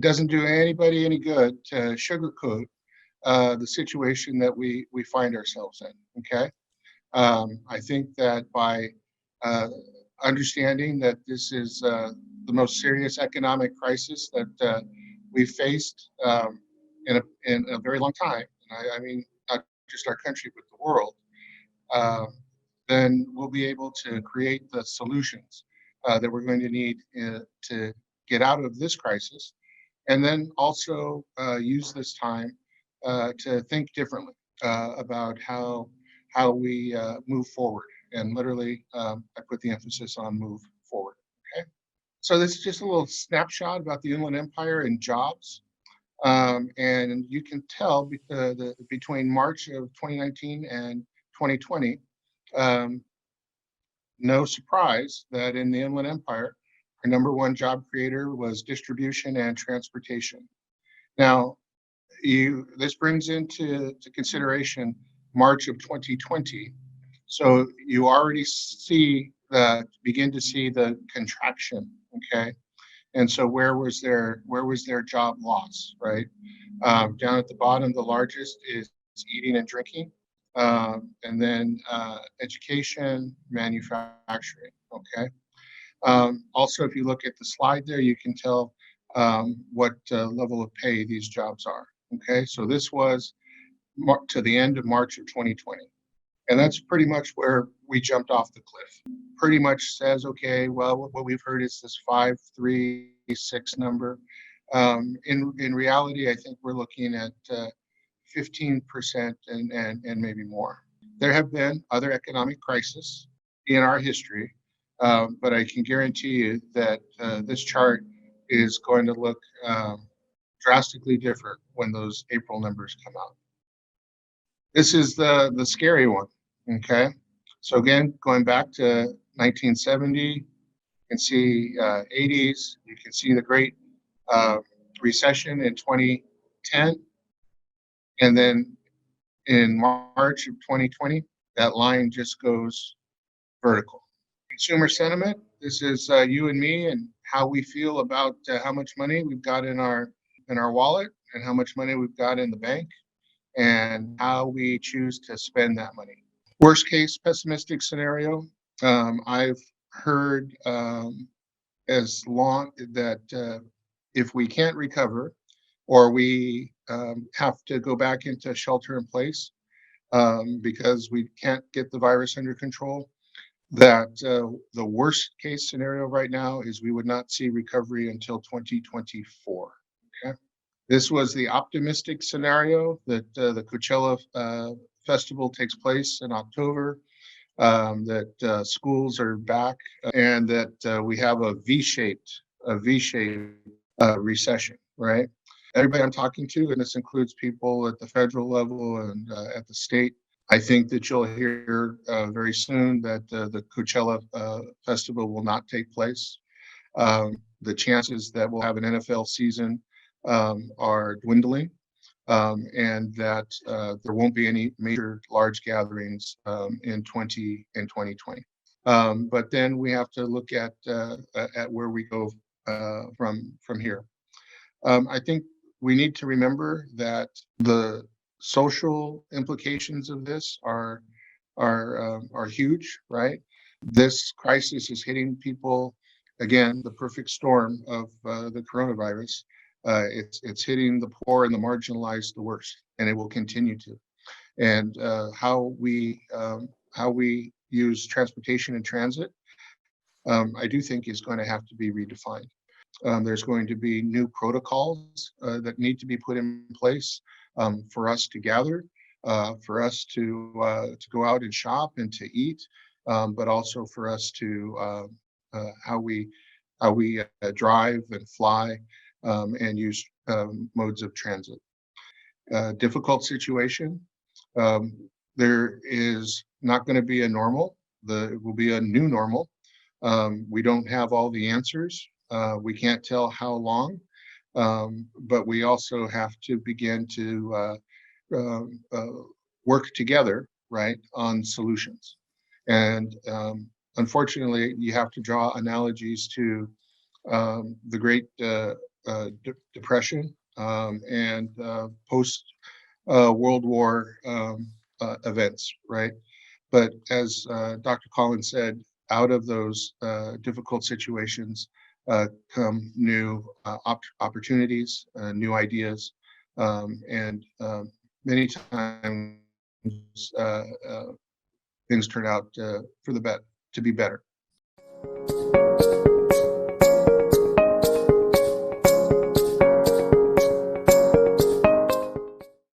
doesn't do anybody any good to sugarcoat the situation that we find ourselves in. Okay, I think that by uh, understanding that this is the most serious economic crisis that we've faced in a very long time, and I mean not just our country but the world, uh, then we'll be able to create the solutions that we're going to need to get out of this crisis, and then also use this time to think differently about how we move forward. And literally, I put the emphasis on move forward. Okay, so this is just a little snapshot about the Inland Empire and jobs. And you can tell between March of 2019 and 2020, um, no surprise that in the Inland Empire, our number one job creator was distribution and transportation. Now, this brings into consideration March of 2020. So you already begin to see the contraction. Okay, and so where was their job loss, right? Down at the bottom, the largest is eating and drinking, and then education, manufacturing. Okay. Also, if you look at the slide there, you can tell what level of pay these jobs are. Okay, so this was to the end of March of 2020. And that's pretty much where we jumped off the cliff. Pretty much says, okay, well, what we've heard is this 536 number. In reality, I think we're looking at 15% and maybe more. There have been other economic crises in our history, but I can guarantee you that this chart is going to look drastically different when those April numbers come out. This is the scary one. Okay, so again, going back to 1970, you can see 80s. You can see the Great Recession in 2010, and then in March of 2020, that line just goes vertical. Consumer sentiment. This is you and me and how we feel about how much money we've got in our wallet and how much money we've got in the bank and how we choose to spend that money. Worst case pessimistic scenario. I've heard as long that if we can't recover or we have to go back into shelter in place because we can't get the virus under control, that the worst case scenario right now is we would not see recovery until 2024. Okay. This was the optimistic scenario that the Coachella festival takes place in October, that schools are back, and that we have a V-shaped recession, right? Everybody I'm talking to, and this includes people at the federal level and at the state, I think that you'll hear very soon that the Coachella festival will not take place. The chances that we'll have an NFL season are dwindling, and that there won't be any major large gatherings in 2020. But then we have to look at where we go from here. I think we need to remember that the social implications of this are huge, right? This crisis is hitting people again, the perfect storm of the coronavirus. It's hitting the poor and the marginalized the worst, and it will continue to. And how we use transportation and transit, I do think is going to have to be redefined. There's going to be new protocols that need to be put in place for us to gather, for us to go out and shop and to eat, but also for us to how we drive and fly and use modes of transit. Difficult situation. There is not going to be a normal. It will be a new normal. We don't have all the answers. We can't tell how long, but we also have to begin to work together, right, on solutions. And unfortunately, you have to draw analogies to the great depression and post World War events, right? But as Dr. Collins said, out of those difficult situations come new opportunities, new ideas, and many times uh, uh, things turn out for the bet to be better.